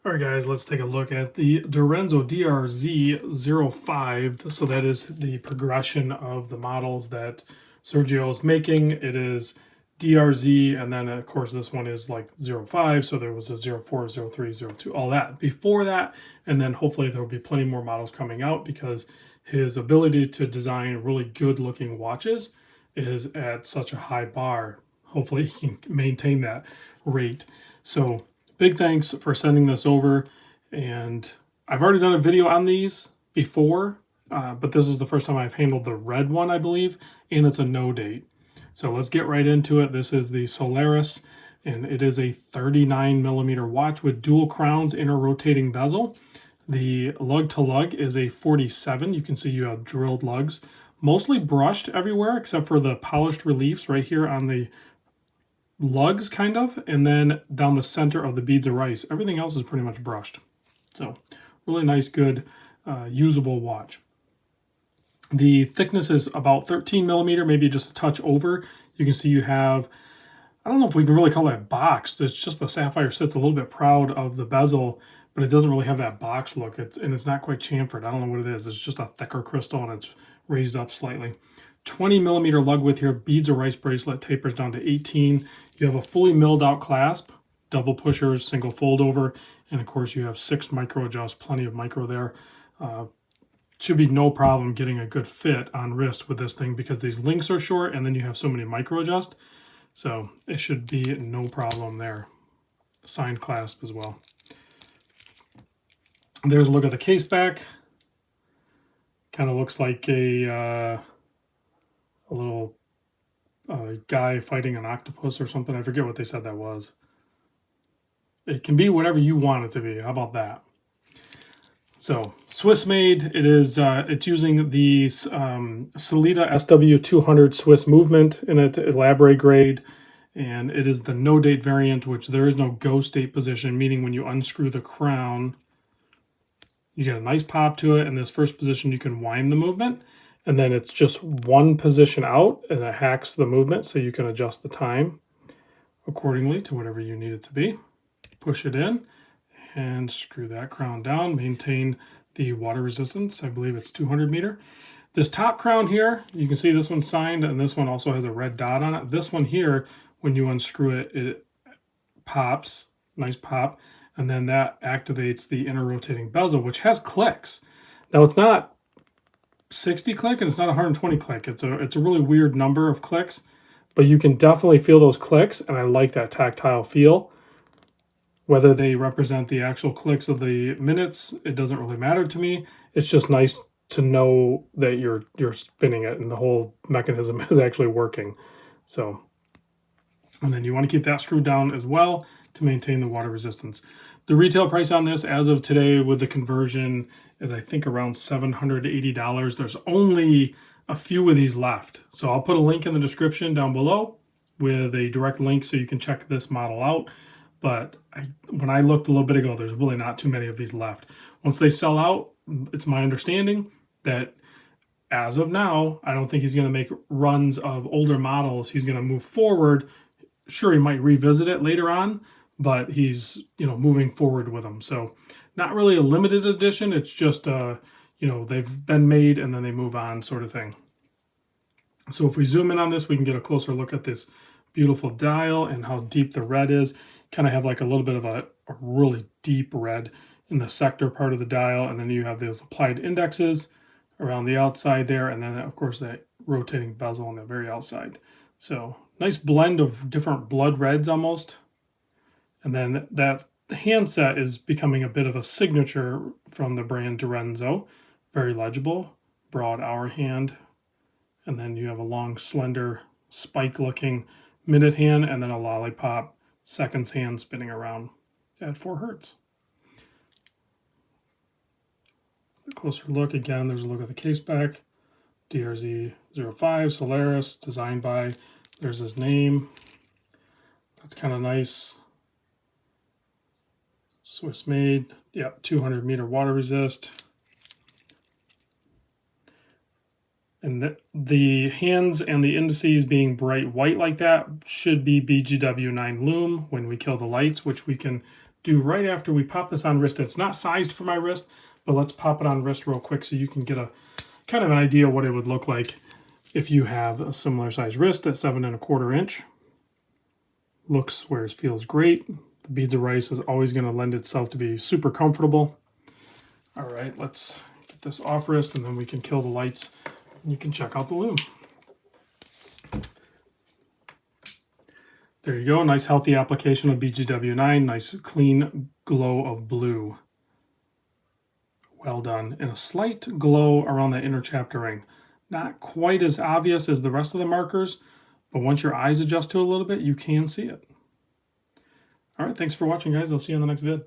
All right, guys, let's take a look at the Direnzo DRZ05. So that is the progression of the models that Sergio is making. It is DRZ, and then, of course, this one is like 05. So there was a 04, 03, 02, all that before that. And then hopefully there will be plenty more models coming out because his ability to design really good-looking watches is at such a high bar. Hopefully he can maintain that rate. So big thanks for sending this over. And I've already done a video on these before, but this is the first time I've handled the red one, I believe, and it's a no date. So let's get right into it. This is the Solaris, and it is a 39 millimeter watch with dual crowns, inner rotating bezel. The lug to lug is a 47. You can see you have drilled lugs, mostly brushed everywhere except for the polished reliefs right here on the lugs, kind of, and then down the center of the beads of rice. Everything else is pretty much brushed. So really nice, good, usable watch. The thickness is about 13 millimeter, maybe just a touch over. You can see you have, I don't know if we can really call that boxed. It's just the sapphire sits a little bit proud of the bezel, but it doesn't really have that box look. And it's not quite chamfered. I don't know what it is. It's just a thicker crystal, and it's raised up slightly. 20 millimeter lug width here, beads of rice bracelet, tapers down to 18. You have a fully milled out clasp, double pushers, single fold over, and of course you have 6 micro adjust, plenty of micro there. Should be no problem getting a good fit on wrist with this thing because these links are short and then you have so many micro adjust. So it should be no problem there. Signed clasp as well. There's a look at the case back. Kind of looks like a little guy fighting an octopus or something. I forget what they said that was. It can be whatever you want it to be. How about that? So Swiss made. It is. It's using the Sellita SW200 Swiss movement in it, elaborate grade, and it is the no date variant, which there is no ghost date position, meaning when you unscrew the crown, you get a nice pop to it. In this first position, you can wind the movement, and then it's just one position out, and it hacks the movement, so you can adjust the time accordingly to whatever you need it to be. Push it in and screw that crown down. Maintain the water resistance. I believe it's 200 meter. This top crown here, you can see this one's signed, and this one also has a red dot on it. This one here, when you unscrew it, it pops, nice pop, and then that activates the inner rotating bezel, which has clicks. Now it's not 60 click and it's not 120 click. It's a really weird number of clicks, but you can definitely feel those clicks, and I like that tactile feel. Whether they represent the actual clicks of the minutes, it doesn't really matter to me. It's just nice to know that you're spinning it and the whole mechanism is actually working. So, and then you want to keep that screwed down as well to maintain the water resistance. The retail price on this as of today with the conversion is, I think, around $780. There's only a few of these left. So I'll put a link in the description down below with a direct link so you can check this model out. But when I looked a little bit ago, there's really not too many of these left. Once they sell out, it's my understanding that as of now, I don't think he's going to make runs of older models. He's going to move forward. Sure, he might revisit it later on, but he's, moving forward with them. So not really a limited edition. It's just, they've been made and then they move on, sort of thing. So if we zoom in on this, we can get a closer look at this beautiful dial and how deep the red is. Kind of have like a little bit of a really deep red in the sector part of the dial, and then you have those applied indexes around the outside there, and then of course that rotating bezel on the very outside. So nice blend of different blood reds almost. And then that handset is becoming a bit of a signature from the brand Direnzo. Very legible, broad hour hand, and then you have a long, slender, spike-looking minute hand, and then a lollipop seconds hand spinning around at 4 hertz. A closer look again, there's a look at the case back. DRZ05 Solaris, designed by, there's his name. That's kind of nice. Swiss made, yep, 200 meter water resist. And the hands and the indices being bright white like that should be BGW9 Lume when we kill the lights, which we can do right after we pop this on wrist. It's not sized for my wrist, but let's pop it on wrist real quick so you can get a kind of an idea what it would look like if you have a similar size wrist at 7 1/4 inch. Looks, wears, feels great. The beads of rice is always going to lend itself to be super comfortable. All right, let's get this off wrist and then we can kill the lights and you can check out the Lume. There you go, nice healthy application of BGW9, nice clean glow of blue. Well done. And a slight glow around that inner chapter ring. Not quite as obvious as the rest of the markers, but once your eyes adjust to it a little bit, you can see it. All right, thanks for watching, guys. I'll see you in the next vid.